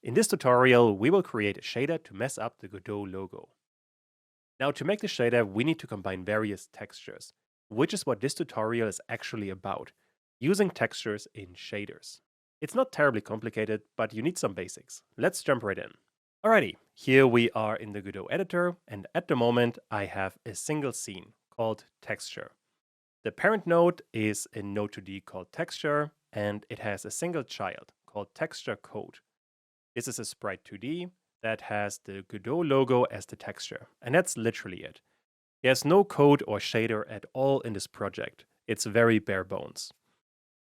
In this tutorial, we will create a shader to mess up the Godot logo. Now, to make the shader, we need to combine various textures, which is what this tutorial is actually about, using textures in shaders. It's not terribly complicated, but you need some basics. Let's jump right in. Alrighty, here we are in the Godot editor, and at the moment I have a single scene called texture. The parent node is a node 2D called texture, and it has a single child called texture code. This is a sprite 2D that has the Godot logo as the texture, and that's literally it. There's no code or shader at all in this project. It's very bare bones.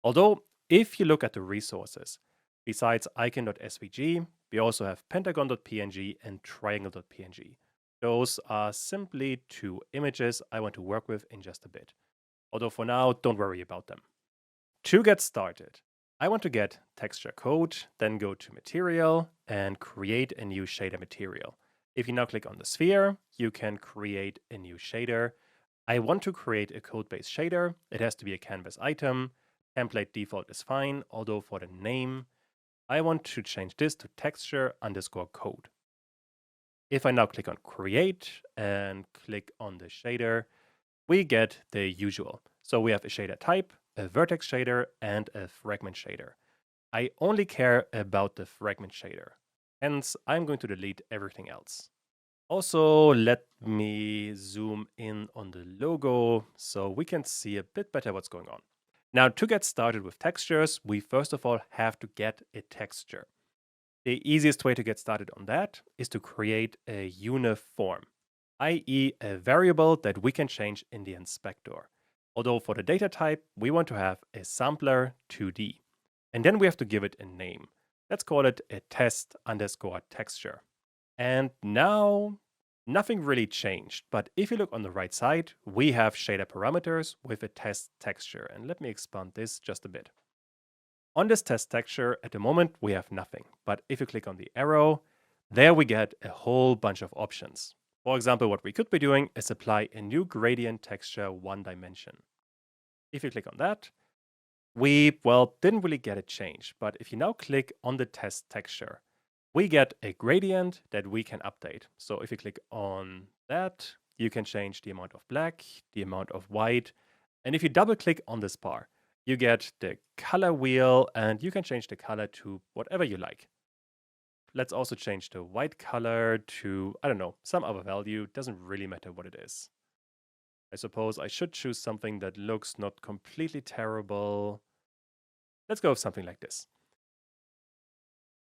Although, if you look at the resources, besides icon.svg, we also have pentagon.png and triangle.png. Those are simply two images I want to work with in just a bit. Although for now, don't worry about them. To get started, I want to get texture code, then go to material and create a new shader material. If you now click on the sphere, you can create a new shader. I want to create a code-based shader. It has to be a canvas item. Template default is fine, although for the name, I want to change this to texture_code. If I now click on create and click on the shader, we get the usual. So we have a shader type, a vertex shader, and a fragment shader. I only care about the fragment shader. Hence, I'm going to delete everything else. Also, let me zoom in on the logo so we can see a bit better what's going on. Now, to get started with textures, we first of all have to get a texture. The easiest way to get started on that is to create a uniform, i.e. a variable that we can change in the inspector. Although for the data type, we want to have a sampler 2D. And then we have to give it a name. Let's call it a test_texture. And now, nothing really changed. But if you look on the right side, we have shader parameters with a test texture. And let me expand this just a bit. On this test texture, at the moment, we have nothing. But if you click on the arrow, there we get a whole bunch of options. For example, what we could be doing is apply a new gradient texture 1 dimension. If you click on that, we, didn't really get a change. But if you now click on the test texture, we get a gradient that we can update. So if you click on that, you can change the amount of black, the amount of white. And if you double click on this bar, you get the color wheel and you can change the color to whatever you like. Let's also change the white color to, I don't know, some other value. Doesn't really matter what it is. I suppose I should choose something that looks not completely terrible. Let's go with something like this.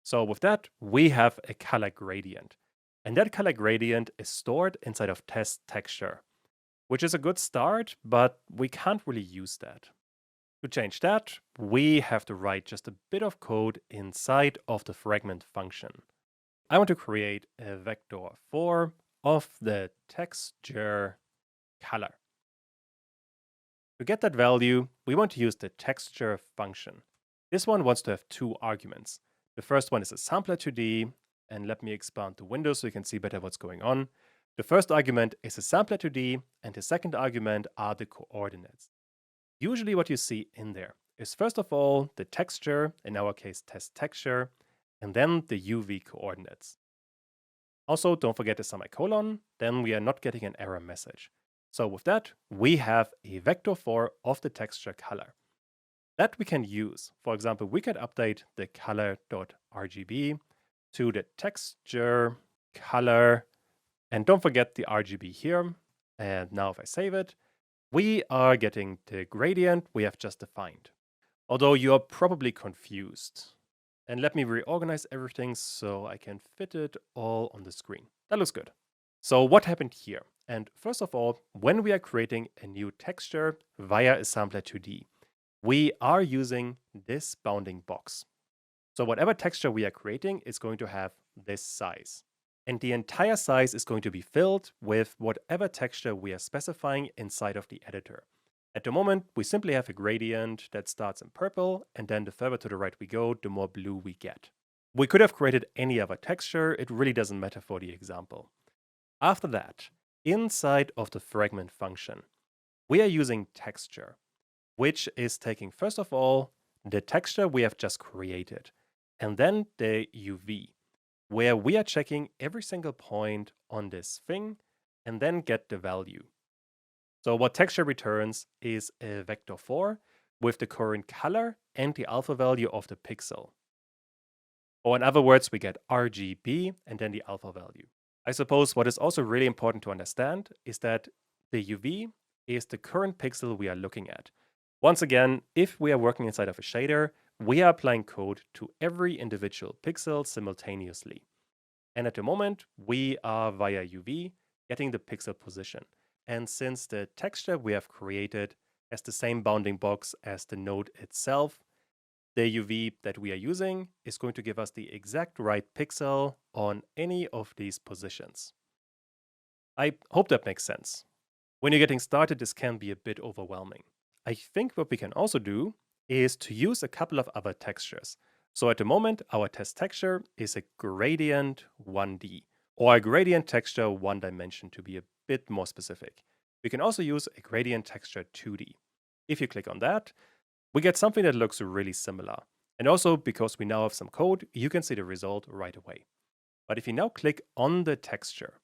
So with that, we have a color gradient. And that color gradient is stored inside of test texture, which is a good start, but we can't really use that. To change that, we have to write just a bit of code inside of the fragment function. I want to create a vector 4 of the texture color. To get that value, we want to use the texture function. This one wants to have two arguments. The first one is a sampler 2D, and let me expand the window so you can see better what's going on. The first argument is a sampler 2D, and the second argument are the coordinates. Usually what you see in there is first of all the texture, in our case test texture, and then the UV coordinates. Also, don't forget the semicolon, then we are not getting an error message. So with that, we have a vector 4 of the texture color. That we can use. For example, we could update the color.rgb to the texture color, and don't forget the RGB here. And now if I save it, we are getting the gradient we have just defined. Although you are probably confused. And let me reorganize everything so I can fit it all on the screen. That looks good. So what happened here? And first of all, when we are creating a new texture via a sampler 2D, we are using this bounding box. So whatever texture we are creating is going to have this size. And the entire size is going to be filled with whatever texture we are specifying inside of the editor. At the moment, we simply have a gradient that starts in purple, and then the further to the right we go, the more blue we get. We could have created any other texture, it really doesn't matter for the example. After that, inside of the fragment function, we are using texture, which is taking first of all the texture we have just created, and then the UV. where we are checking every single point on this thing and then get the value. So what texture returns is a vector 4 with the current color and the alpha value of the pixel. Or in other words, we get RGB and then the alpha value. I suppose what is also really important to understand is that the UV is the current pixel we are looking at. Once again, if we are working inside of a shader, we are applying code to every individual pixel simultaneously. And at the moment, we are via UV getting the pixel position. And since the texture we have created has the same bounding box as the node itself, the UV that we are using is going to give us the exact right pixel on any of these positions. I hope that makes sense. When you're getting started, this can be a bit overwhelming. I think what we can also do is to use a couple of other textures. So at the moment, our test texture is a gradient 1D, or a gradient texture 1 dimension to be a bit more specific. We can also use a gradient texture 2D. If you click on that, we get something that looks really similar. And also, because we now have some code, you can see the result right away. But if you now click on the texture,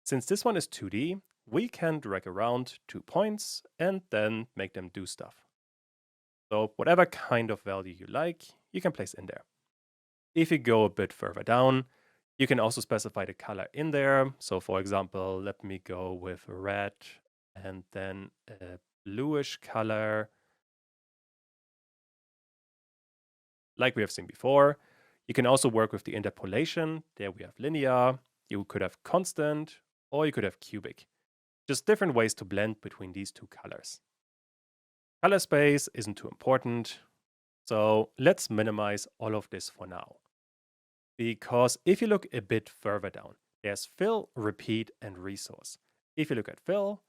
since this one is 2D, we can drag around 2 points and then make them do stuff. So whatever kind of value you like, you can place in there. If you go a bit further down, you can also specify the color in there. So for example, let me go with red and then a bluish color, like we have seen before. You can also work with the interpolation. There we have linear, you could have constant, or you could have cubic. Just different ways to blend between these two colors. Color space isn't too important, so let's minimize all of this for now. Because if you look a bit further down, there's fill, repeat, and resource. If you look at fill,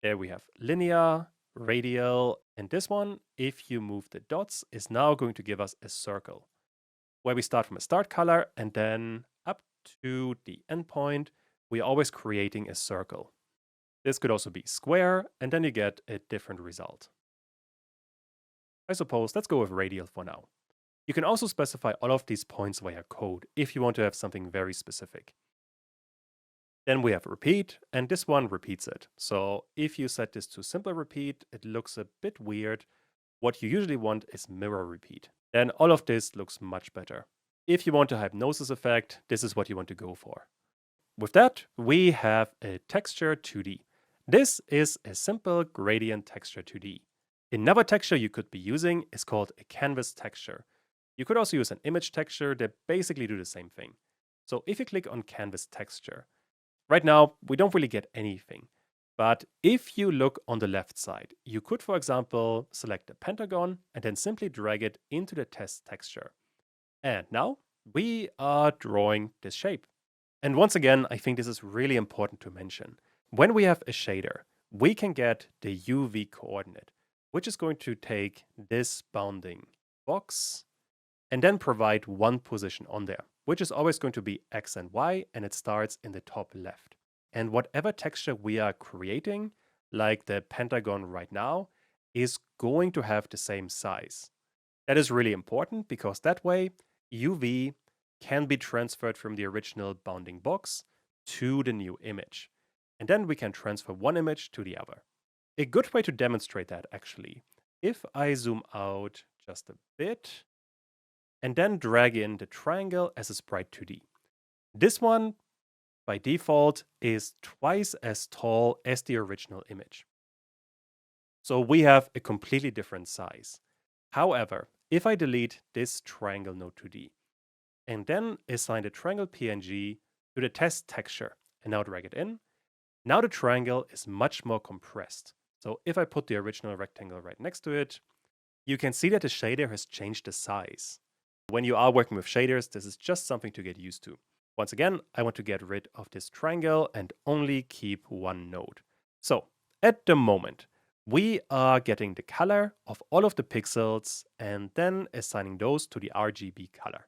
there we have linear, radial, and this one, if you move the dots, is now going to give us a circle, where we start from a start color and then up to the endpoint, we are always creating a circle. This could also be square, and then you get a different result. I suppose let's go with radial for now. You can also specify all of these points via code if you want to have something very specific. Then we have repeat, and this one repeats it. So if you set this to simple repeat, it looks a bit weird. What you usually want is mirror repeat. Then all of this looks much better. If you want a hypnosis effect, this is what you want to go for. With that, we have a texture 2D. This is a simple gradient texture 2D. Another texture you could be using is called a canvas texture. You could also use an image texture that basically do the same thing. So if you click on canvas texture, right now we don't really get anything. But if you look on the left side, you could, for example, select a pentagon and then simply drag it into the test texture. And now we are drawing this shape. And once again, I think this is really important to mention. When we have a shader, we can get the UV coordinate, which is going to take this bounding box and then provide one position on there, which is always going to be X and Y, and it starts in the top left. And whatever texture we are creating, like the pentagon right now, is going to have the same size. That is really important because that way UV can be transferred from the original bounding box to the new image. And then we can transfer one image to the other. A good way to demonstrate that, actually, if I zoom out just a bit and then drag in the triangle as a sprite 2D. This one, by default, is twice as tall as the original image. So we have a completely different size. However, if I delete this triangle node 2D and then assign the triangle PNG to the test texture and now drag it in, now the triangle is much more compressed. So if I put the original rectangle right next to it, you can see that the shader has changed the size. When you are working with shaders, this is just something to get used to. Once again, I want to get rid of this triangle and only keep one node. So at the moment, we are getting the color of all of the pixels and then assigning those to the RGB color.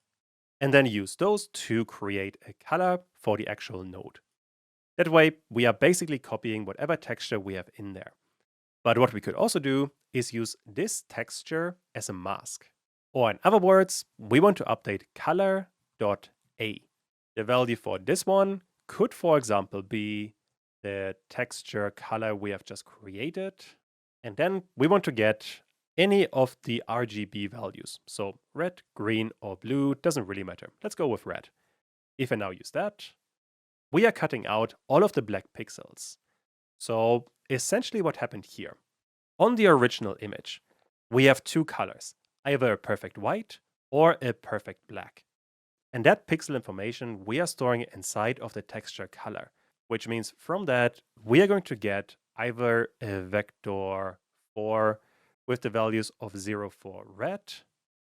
And then use those to create a color for the actual node. That way, we are basically copying whatever texture we have in there. But what we could also do is use this texture as a mask. Or in other words, we want to update color.a. The value for this one could, for example, be the texture color we have just created. And then we want to get any of the RGB values. So red, green, or blue, doesn't really matter. Let's go with red. If I now use that, we are cutting out all of the black pixels. So essentially what happened here, on the original image, we have two colors, either a perfect white or a perfect black. And that pixel information we are storing inside of the texture color, which means from that, we are going to get either a vector 4 with the values of 0 for red,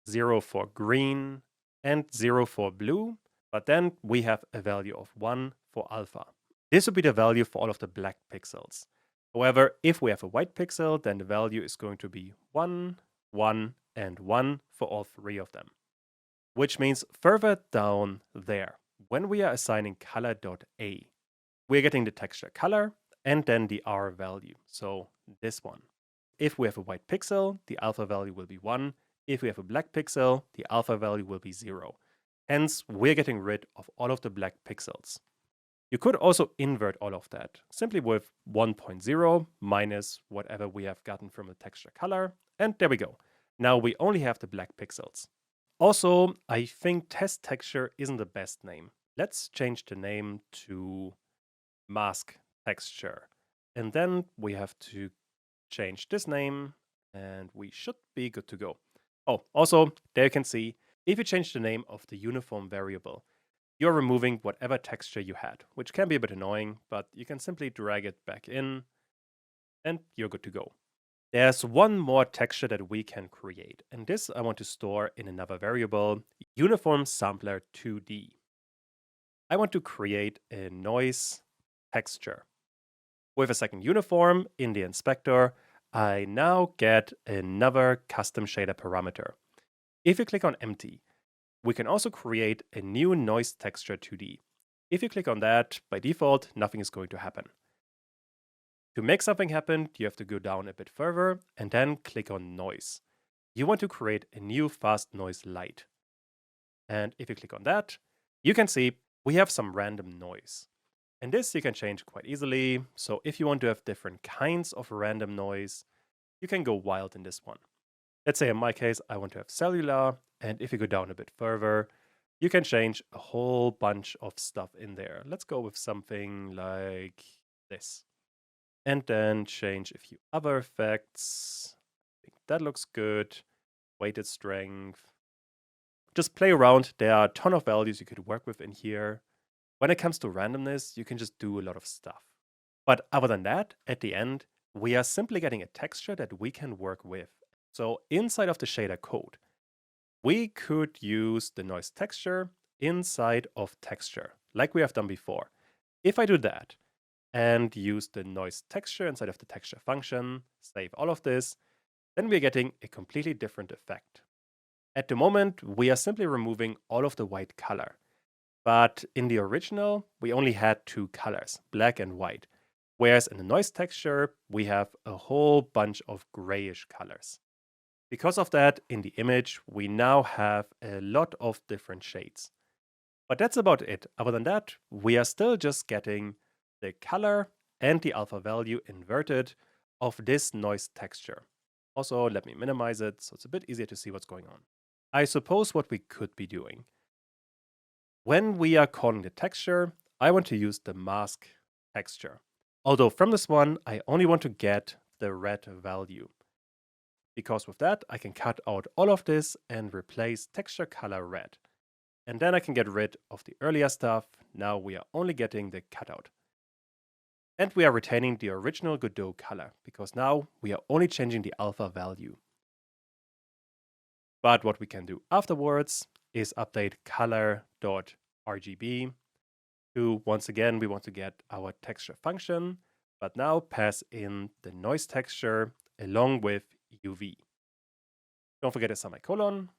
0 for green, and 0 for blue, but then we have a value of 1 for alpha. This would be the value for all of the black pixels. However, if we have a white pixel, then the value is going to be 1, 1, and 1 for all three of them. Which means further down there, when we are assigning color.a, we're getting the texture color and then the R value, so this one. If we have a white pixel, the alpha value will be 1. If we have a black pixel, the alpha value will be 0. Hence, we're getting rid of all of the black pixels. You could also invert all of that, simply with 1.0 minus whatever we have gotten from the texture color, and there we go. Now we only have the black pixels. Also, I think test texture isn't the best name. Let's change the name to mask texture. And then we have to change this name and we should be good to go. Oh, also, there you can see, if you change the name of the uniform variable, you're removing whatever texture you had, which can be a bit annoying, but you can simply drag it back in and you're good to go. There's one more texture that we can create, and this I want to store in another variable, uniform sampler 2D. I want to create a noise texture. With a second uniform in the inspector, I now get another custom shader parameter. If you click on empty, we can also create a new noise texture 2D. If you click on that, by default, nothing is going to happen. To make something happen, you have to go down a bit further and then click on noise. You want to create a new fast noise light. And if you click on that, you can see we have some random noise. And this you can change quite easily. So if you want to have different kinds of random noise, you can go wild in this one. Let's say in my case, I want to have cellular. And if you go down a bit further, you can change a whole bunch of stuff in there. Let's go with something like this. And then change a few other effects. I think that looks good. Weighted strength. Just play around. There are a ton of values you could work with in here. When it comes to randomness, you can just do a lot of stuff. But other than that, at the end, we are simply getting a texture that we can work with. So inside of the shader code, we could use the noise texture inside of texture, like we have done before. If I do that, and use the noise texture inside of the texture function, save all of this, then we're getting a completely different effect. At the moment, we are simply removing all of the white color. But in the original, we only had two colors, black and white. Whereas in the noise texture, we have a whole bunch of grayish colors. Because of that, in the image, we now have a lot of different shades. But that's about it. Other than that, we are still just getting the color and the alpha value inverted of this noise texture. Also, let me minimize it so it's a bit easier to see what's going on. I suppose what we could be doing, when we are calling the texture, I want to use the mask texture. Although from this one, I only want to get the red value. Because with that, I can cut out all of this and replace texture color red. And then I can get rid of the earlier stuff. Now we are only getting the cutout. And we are retaining the original Godot color, because now we are only changing the alpha value. But what we can do afterwards is update color.rgb to, once again, we want to get our texture function, but now pass in the noise texture along with UV. Don't forget a semicolon.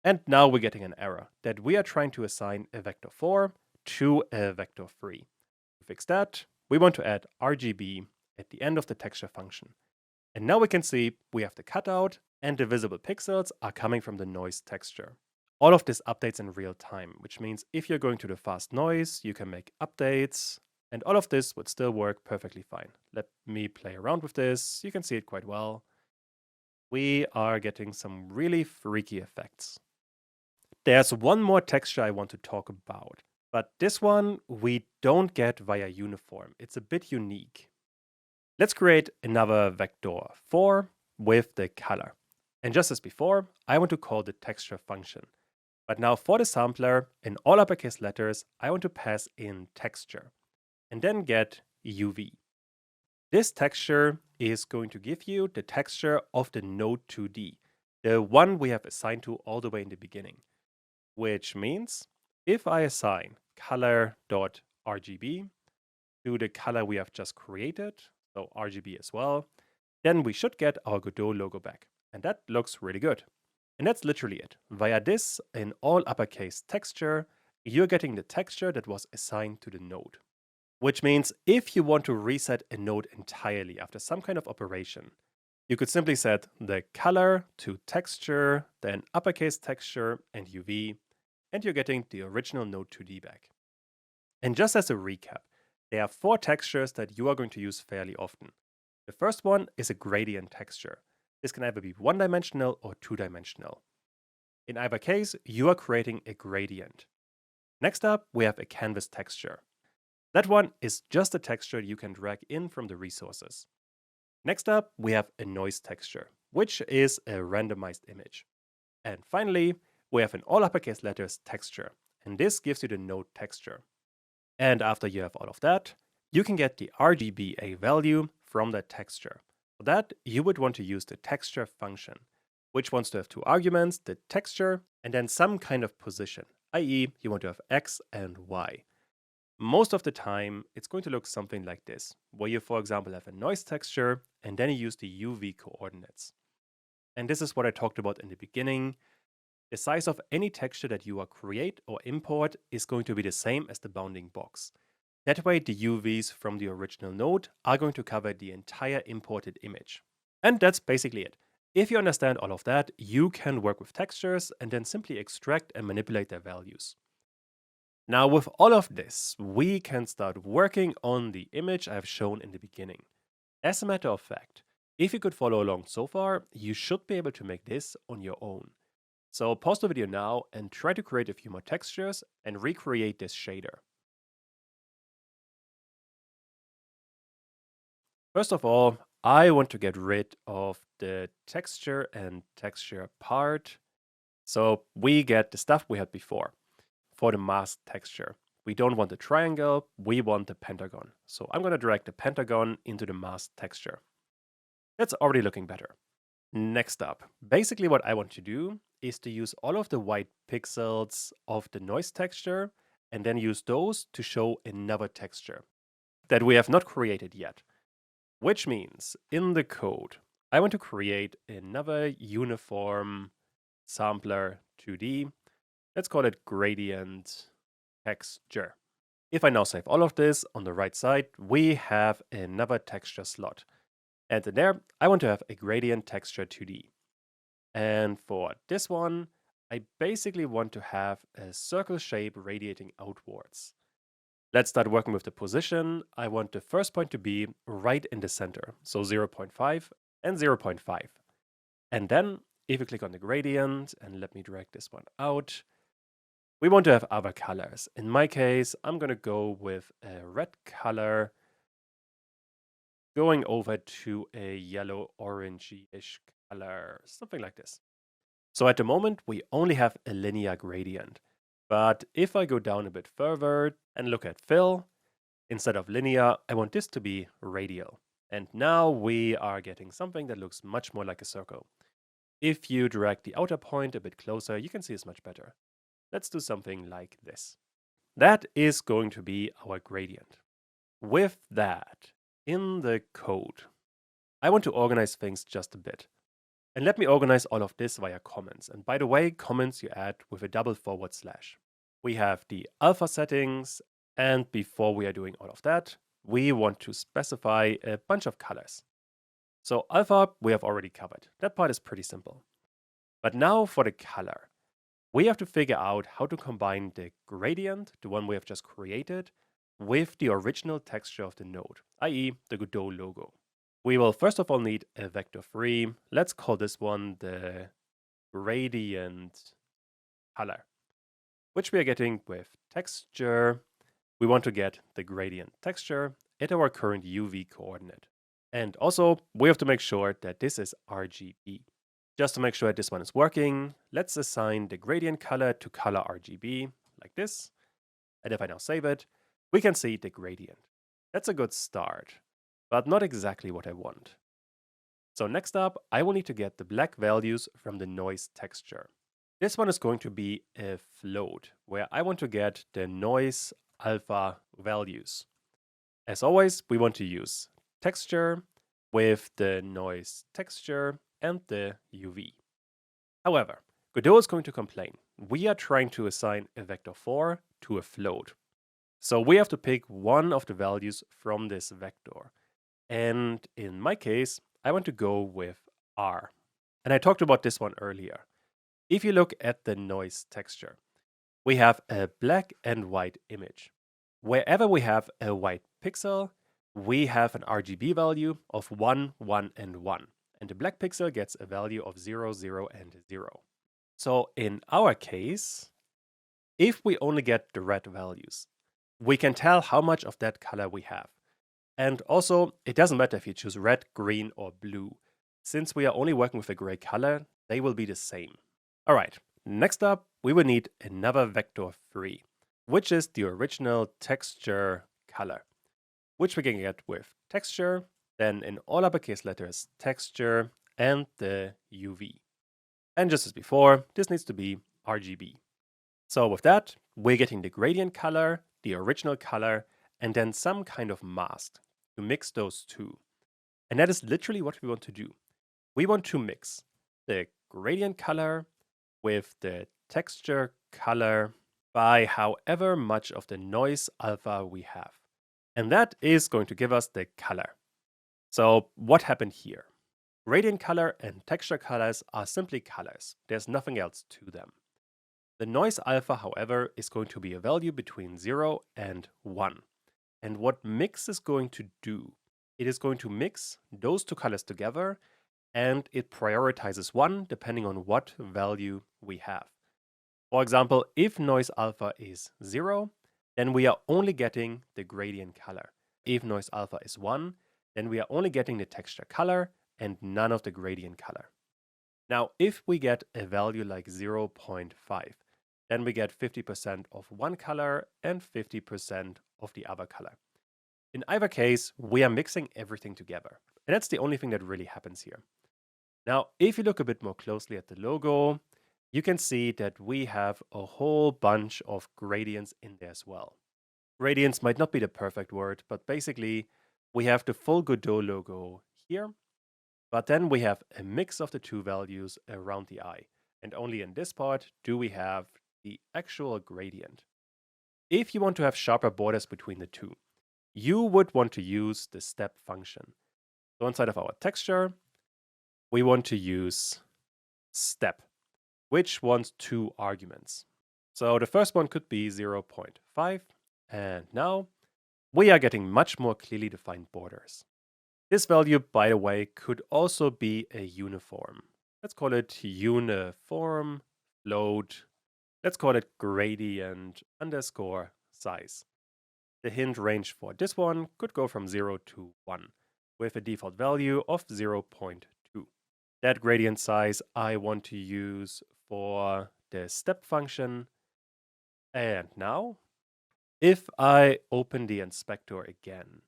And now we're getting an error that we are trying to assign a vector 4 to a vector 3. To fix that, we want to add RGB at the end of the texture function. And now we can see we have the cutout and the visible pixels are coming from the noise texture. all of this updates in real time, which means if you're going to the fast noise, you can make updates, and all of this would still work perfectly fine. Let me play around with this. You can see it quite well. We are getting some really freaky effects. There's one more texture I want to talk about, but this one we don't get via uniform. It's a bit unique. Let's create another vector 4 with the color. And just as before, I want to call the texture function. But now for the sampler, in all uppercase letters, I want to pass in texture and then get UV. This texture is going to give you the texture of the node 2D, the one we have assigned to all the way in the beginning. Which means if I assign color.rgb to the color we have just created, so RGB as well, then we should get our Godot logo back. And that looks really good. And that's literally it. Via this, in all uppercase texture, you're getting the texture that was assigned to the node. Which means if you want to reset a node entirely after some kind of operation, you could simply set the color to texture, then uppercase texture and UV, and you're getting the original node 2D back. And just as a recap, there are 4 textures that you are going to use fairly often. The first one is a gradient texture. This can either be one-dimensional or two-dimensional. In either case, you are creating a gradient. Next up, we have a canvas texture. That one is just a texture you can drag in from the resources. Next up, we have a noise texture, which is a randomized image. And finally, we have an all uppercase letters texture, and this gives you the node texture. And after you have all of that, you can get the RGBA value from that texture. For that, you would want to use the texture function, which wants to have 2 arguments, the texture, and then some kind of position, i.e. you want to have X and Y. Most of the time, it's going to look something like this, where you, for example, have a noise texture, and then you use the UV coordinates. And this is what I talked about in the beginning. The size of any texture that you create or import is going to be the same as the bounding box. That way, the UVs from the original node are going to cover the entire imported image. And that's basically it. If you understand all of that, you can work with textures and then simply extract and manipulate their values. Now, with all of this, we can start working on the image I've shown in the beginning. As a matter of fact, if you could follow along so far, you should be able to make this on your own. So pause the video now and try to create a few more textures and recreate this shader. First of all, I want to get rid of the texture and texture part. So we get the stuff we had before. For the mask texture, we don't want the triangle, we want the pentagon. So I'm going to drag the pentagon into the mask texture. That's already looking better. Next up, basically what I want to do is to use all of the white pixels of the noise texture and then use those to show another texture that we have not created yet. Which means in the code, I want to create another uniform sampler 2D. Let's call it gradient texture. If I now save all of this, on the right side, we have another texture slot. And in there, I want to have a gradient texture 2D. And for this one, I basically want to have a circle shape radiating outwards. Let's start working with the position. I want the first point to be right in the center, so 0.5 and 0.5. And then, if you click on the gradient, and let me drag this one out, we want to have other colors. In my case, I'm going to go with a red color, going over to a yellow-orangey-ish color, something like this. So at the moment, we only have a linear gradient. But if I go down a bit further and look at fill, instead of linear, I want this to be radial. And now we are getting something that looks much more like a circle. If you drag the outer point a bit closer, you can see it's much better. Let's do something like this. That is going to be our gradient. With that, in the code, I want to organize things just a bit. And let me organize all of this via comments. And by the way, comments you add with a double forward slash. We have the alpha settings, and before we are doing all of that, we want to specify a bunch of colors. So alpha, we have already covered. That part is pretty simple. But now for the color. we have to figure out how to combine the gradient, the one we have just created, with the original texture of the node, i.e. the Godot logo. We will first of all need a vector free. Let's call this one the gradient color, which we are getting with texture. We want to get the gradient texture at our current UV coordinate. And also, we have to make sure that this is RGB. Just to make sure that this one is working, let's assign the gradient color to color RGB, like this. And if I now save it, we can see the gradient. That's a good start, but not exactly what I want. So next up, I will need to get the black values from the noise texture. This one is going to be a float, where I want to get the noise alpha values. As always, we want to use texture with the noise texture and the UV. However, Godot is going to complain. We are trying to assign a vector 4 to a float. So we have to pick one of the values from this vector. And in my case, I want to go with R. And I talked about this one earlier. If you look at the noise texture, we have a black and white image. Wherever we have a white pixel, we have an RGB value of 1, 1, and 1. And the black pixel gets a value of 0, 0, and 0. So in our case, if we only get the red values, we can tell how much of that color we have. And also, it doesn't matter if you choose red, green, or blue. Since we are only working with a gray color, they will be the same. All right, next up, we will need another vector 3, which is the original texture color, which we can get with texture, then in all uppercase letters, texture, and the UV. And just as before, this needs to be RGB. So with that, we're getting the gradient color, the original color, and then some kind of mask to mix those two. And that is literally what we want to do. We want to mix the gradient color with the texture color by however much of the noise alpha we have. And that is going to give us the color. So what happened here? Gradient color and texture colors are simply colors. There's nothing else to them. The noise alpha, however, is going to be a value between 0 and 1. And what mix is going to do, it is going to mix those two colors together, and it prioritizes one depending on what value we have. For example, if noise alpha is 0, then we are only getting the gradient color. If noise alpha is 1, then we are only getting the texture color and none of the gradient color. Now, if we get a value like 0.5, then we get 50% of one color and 50% of the other color. In either case, we are mixing everything together. And that's the only thing that really happens here. Now, if you look a bit more closely at the logo, you can see that we have a whole bunch of gradients in there as well. Gradients might not be the perfect word, but basically, we have the full Godot logo here, but then we have a mix of the two values around the eye. And only in this part do we have the actual gradient. If you want to have sharper borders between the two, you would want to use the step function. So inside of our texture, we want to use step, which wants two arguments. So the first one could be 0.5, and now we are getting much more clearly defined borders. This value, by the way, could also be a uniform. Let's call it uniform float. Let's call it gradient underscore size. The hint range for this one could go from 0 to 1, with a default value of 0.2. That gradient size I want to use for the step function. And now, if I open the inspector again,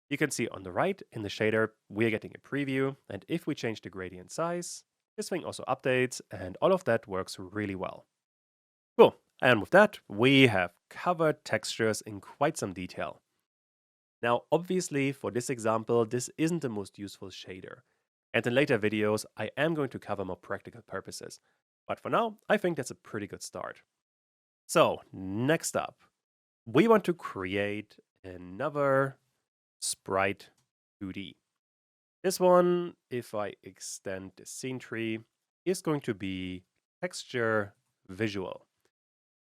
you can see on the right in the shader, we're getting a preview. And if we change the gradient size, this thing also updates, and all of that works really well. Cool. And with that, we have covered textures in quite some detail. Now, obviously, for this example, this isn't the most useful shader. And in later videos, I am going to cover more practical purposes. But for now, I think that's a pretty good start. So, next up, we want to create another sprite 2D. This one, if I extend the scene tree, is going to be texture visual.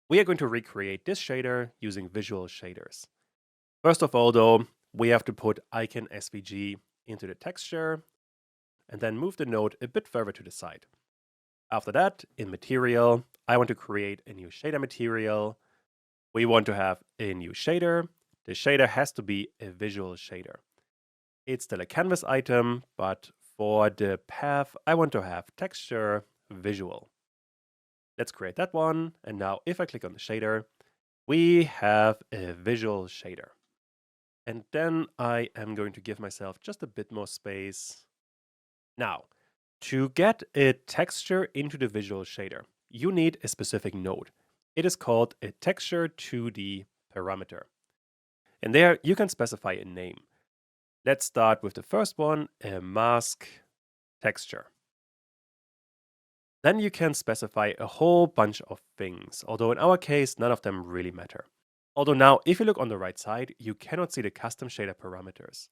We are going to recreate this shader using visual shaders. First of all, though, we have to put icon SVG into the texture and then move the node a bit further to the side. After that, in material, I want to create a new shader material. We want to have a new shader. The shader has to be a visual shader. It's still a canvas item, but for the path, I want to have texture visual. Let's create that one. And now if I click on the shader, we have a visual shader. And then I am going to give myself just a bit more space. Now, to get a texture into the visual shader, you need a specific node. It is called a texture 2D parameter. And there you can specify a name. Let's start with the first one, a mask texture. Then you can specify a whole bunch of things, although in our case, none of them really matter. Although now, if you look on the right side, you cannot see the custom shader parameters.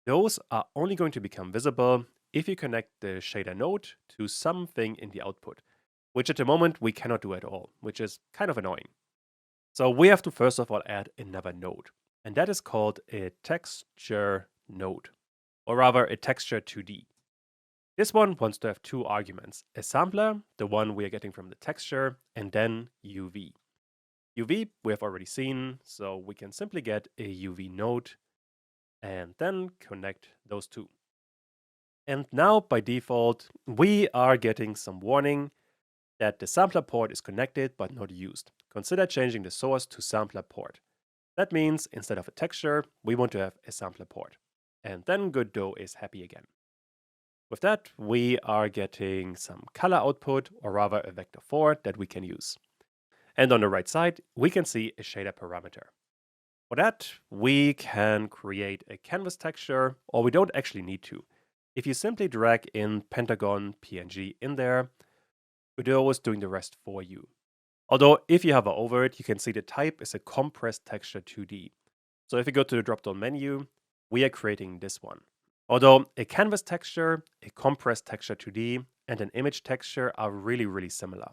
Those are only going to become visible if you connect the shader node to something in the output, which at the moment we cannot do at all, which is kind of annoying. So we have to first of all add another node, and that is called a texture node, or rather a texture 2D. This one wants to have two arguments, a sampler, the one we are getting from the texture, and then UV. UV we have already seen, so we can simply get a UV node and then connect those two. And now by default, we are getting some warning that the sampler port is connected but not used. Consider changing the source to sampler port. That means instead of a texture, we want to have a sampler port. And then Godot is happy again. With that, we are getting some color output, or rather a vector 4 that we can use. And on the right side, we can see a shader parameter. For that, we can create a canvas texture, or we don't actually need to. If you simply drag in Pentagon PNG in there, Godot is doing the rest for you. Although if you hover over it, you can see the type is a compressed texture 2D. So if you go to the drop-down menu, we are creating this one. Although a canvas texture, a compressed texture 2D, and an image texture are really similar.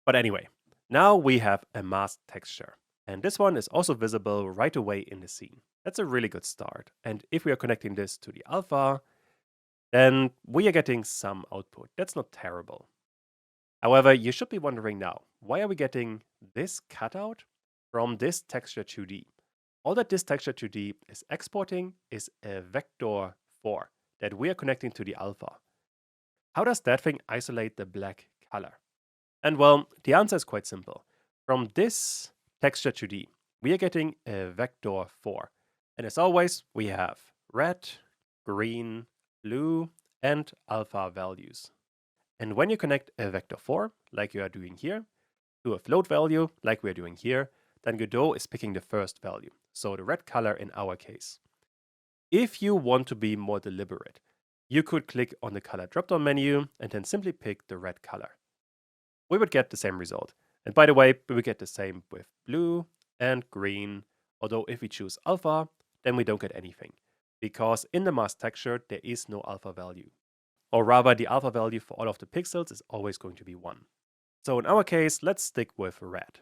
But anyway, now we have a mask texture. And this one is also visible right away in the scene. That's a really good start. And if we are connecting this to the alpha, then we are getting some output. That's not terrible. However, you should be wondering now, why are we getting this cutout from this texture 2D? All that this texture 2D is exporting is a vector 4 that we are connecting to the alpha. How does that thing isolate the black color? And well, the answer is quite simple. From this texture 2D, we are getting a vector 4. And as always, we have red, green, blue, and alpha values. And when you connect a vector 4, like you are doing here, to a float value, like we are doing here, then Godot is picking the first value, so the red color in our case. If you want to be more deliberate, you could click on the color drop-down menu and then simply pick the red color. We would get the same result. And by the way, we would get the same with blue and green, although if we choose alpha, then we don't get anything, because in the mask texture, there is no alpha value. Or rather, the alpha value for all of the pixels is always going to be 1. So in our case, let's stick with red.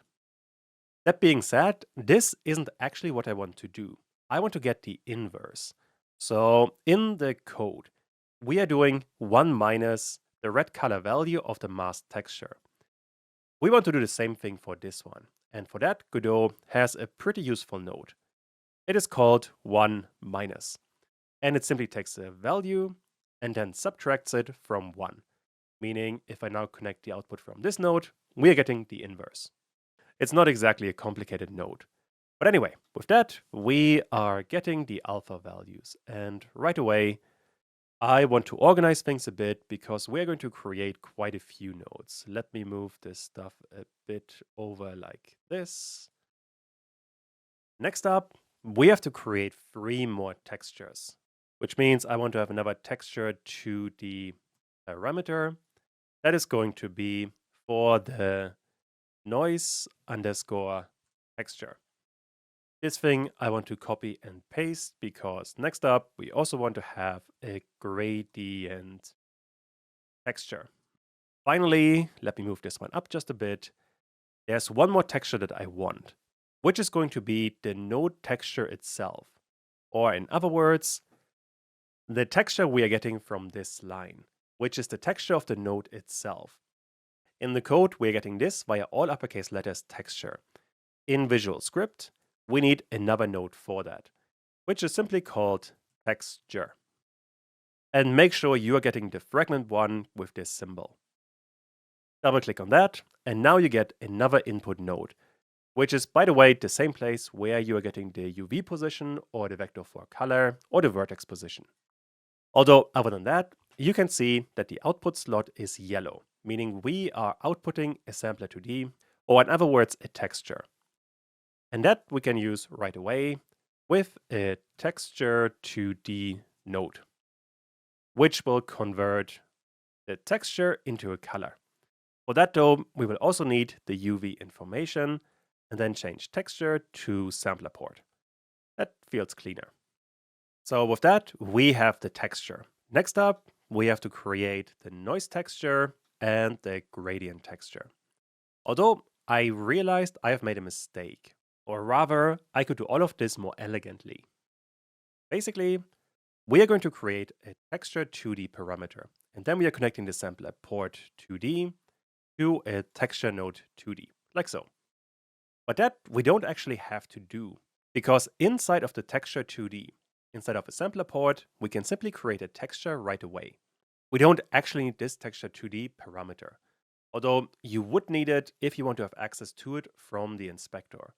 That being said, this isn't actually what I want to do. I want to get the inverse. So in the code, we are doing 1 minus the red color value of the mask texture. We want to do the same thing for this one. And for that, Godot has a pretty useful node. It is called 1 minus. And it simply takes a value and then subtracts it from 1. Meaning, if I now connect the output from this node, we are getting the inverse. It's not exactly a complicated node. But anyway, with that, we are getting the alpha values. And right away, I want to organize things a bit because we're going to create quite a few nodes. Let me move this stuff a bit over like this. Next up, we have to create 3 more textures, which means I want to have another texture to the parameter. That is going to be for the noise underscore texture. This thing I want to copy and paste because next up we also want to have a gradient texture. Finally, let me move this one up just a bit. There's one more texture that I want, which is going to be the node texture itself. Or in other words, the texture we are getting from this line, which is the texture of the node itself. In the code, we're getting this via all uppercase letters texture. In Visual Script, we need another node for that, which is simply called texture. And make sure you are getting the fragment one with this symbol. Double click on that, and now you get another input node, which is, by the way, the same place where you are getting the UV position or the vector for color or the vertex position. Although, other than that, you can see that the output slot is yellow, meaning we are outputting a sampler 2D, or in other words, a texture. And that we can use right away with a texture 2D node, which will convert the texture into a color. For that though, we will also need the UV information and then change texture to sampler port. That feels cleaner. So with that, we have the texture. Next up, we have to create the noise texture and the gradient texture. Although I realized I have made a mistake, or rather, I could do all of this more elegantly. Basically, we are going to create a texture 2D parameter, and then we are connecting the sampler port 2D to a texture node 2D, like so. But that we don't actually have to do, because inside of the texture 2D, inside of a sampler port, we can simply create a texture right away. We don't actually need this texture 2D parameter, although you would need it if you want to have access to it from the inspector.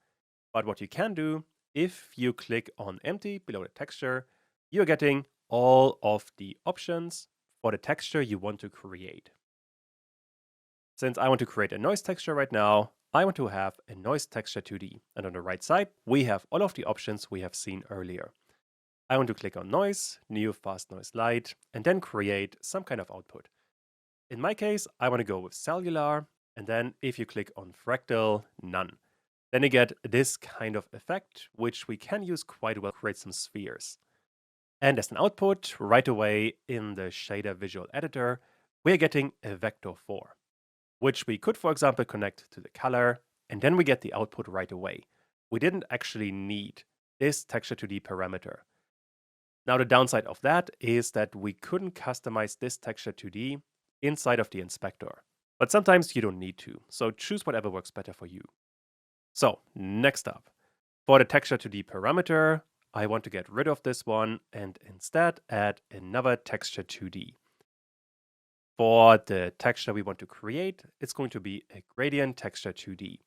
But what you can do, if you click on empty below the texture, you're getting all of the options for the texture you want to create. Since I want to create a noise texture right now, I want to have a noise texture 2D. And on the right side, we have all of the options we have seen earlier. I want to click on noise, new fast noise light, and then create some kind of output. In my case, I want to go with cellular, and then if you click on fractal, none. Then you get this kind of effect, which we can use quite well to create some spheres. And as an output, right away in the shader visual editor, we're getting a vector 4, which we could, for example, connect to the color, and then we get the output right away. We didn't actually need this texture 2D parameter. Now, the downside of that is that we couldn't customize this texture 2D inside of the inspector. But sometimes you don't need to, so choose whatever works better for you. So, next up, for the texture 2D parameter, I want to get rid of this one and instead add another texture 2D. For the texture we want to create, it's going to be a gradient texture 2D,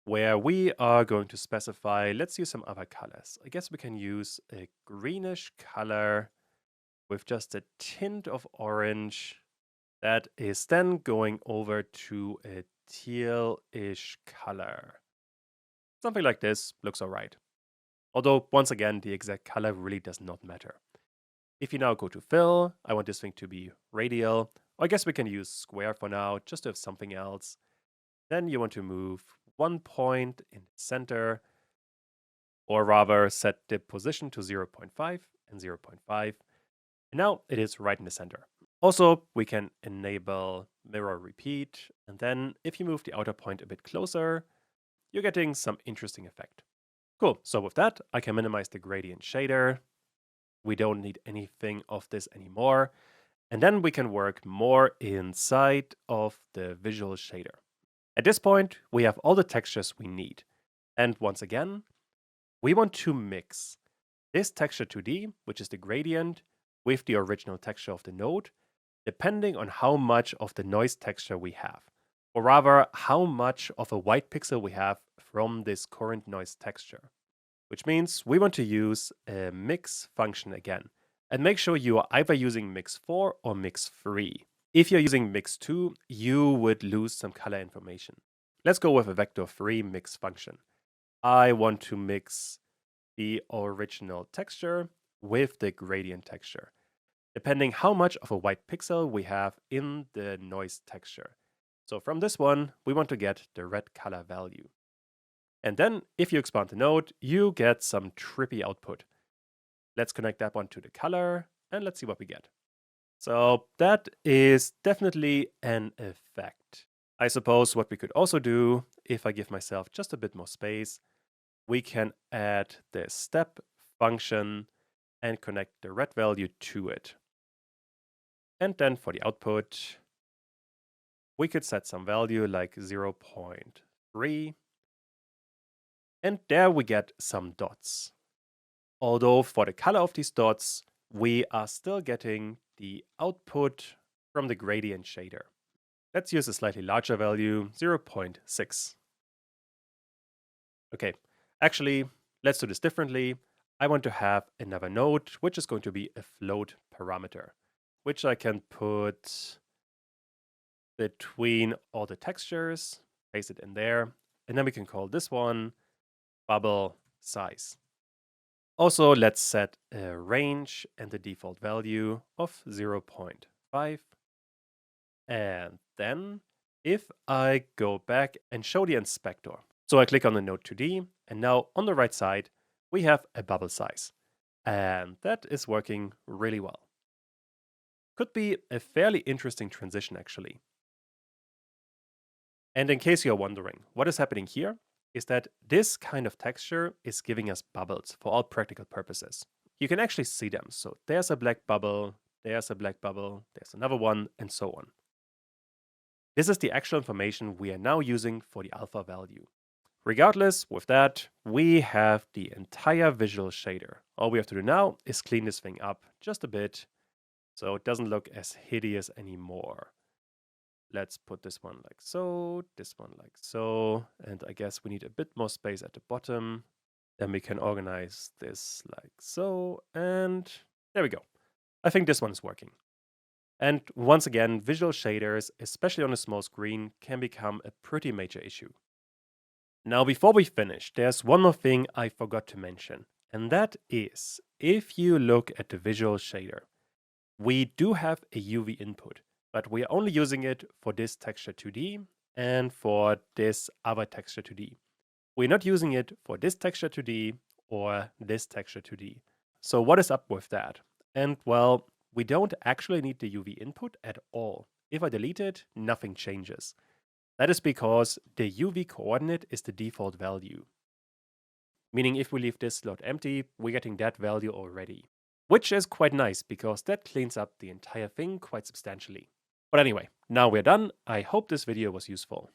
where we are going to specify, let's use some other colors. I guess we can use a greenish color with just a tint of orange that is then going over to a teal-ish color. Something like this looks all right. Although, once again, the exact color really does not matter. If you now go to fill, I want this thing to be radial. Or I guess we can use square for now, just to have something else. Then you want to move 1 point in the center, or rather set the position to 0.5 and 0.5. And now it is right in the center. Also, we can enable mirror repeat. And then if you move the outer point a bit closer, you're getting some interesting effect. Cool, so with that, I can minimize the gradient shader. We don't need anything of this anymore. And then we can work more inside of the visual shader. At this point, we have all the textures we need. And once again, we want to mix this texture 2D, which is the gradient, with the original texture of the node, depending on how much of the noise texture we have. Or rather, how much of a white pixel we have from this current noise texture. Which means we want to use a mix function again. And make sure you are either using mix 4 or mix 3. If you're using mix 2, you would lose some color information. Let's go with a vector 3 mix function. I want to mix the original texture with the gradient texture, depending how much of a white pixel we have in the noise texture. So from this one, we want to get the red color value. And then, if you expand the node, you get some trippy output. Let's connect that one to the color, and let's see what we get. So that is definitely an effect. I suppose what we could also do, if I give myself just a bit more space, we can add this step function and connect the red value to it. And then for the output, we could set some value like 0.3. And there we get some dots. Although for the color of these dots, we are still getting the output from the gradient shader. Let's use a slightly larger value, 0.6. Okay, actually, let's do this differently. I want to have another node, which is going to be a float parameter, which I can put between all the textures, paste it in there, and then we can call this one bubble size. Also, let's set a range and the default value of 0.5. And then if I go back and show the inspector, so I click on the node 2D, and now on the right side, we have a bubble size. And that is working really well. Could be a fairly interesting transition, actually. And in case you're wondering, what is happening here is that this kind of texture is giving us bubbles for all practical purposes. You can actually see them. So there's a black bubble, there's a black bubble, there's another one, and so on. This is the actual information we are now using for the alpha value. Regardless, with that, we have the entire visual shader. All we have to do now is clean this thing up just a bit so it doesn't look as hideous anymore. Let's put this one like so, this one like so, and I guess we need a bit more space at the bottom. Then we can organize this like so, and there we go. I think this one is working. And once again, visual shaders, especially on a small screen, can become a pretty major issue. Now, before we finish, there's one more thing I forgot to mention, and that is, if you look at the visual shader, we do have a UV input, but we are only using it for this texture 2D and for this other texture 2D. We're not using it for this texture 2D or this texture 2D. So what is up with that? And well, we don't actually need the UV input at all. If I delete it, nothing changes. That is because the UV coordinate is the default value. Meaning if we leave this slot empty, we're getting that value already. Which is quite nice because that cleans up the entire thing quite substantially. But anyway, now we're done. I hope this video was useful.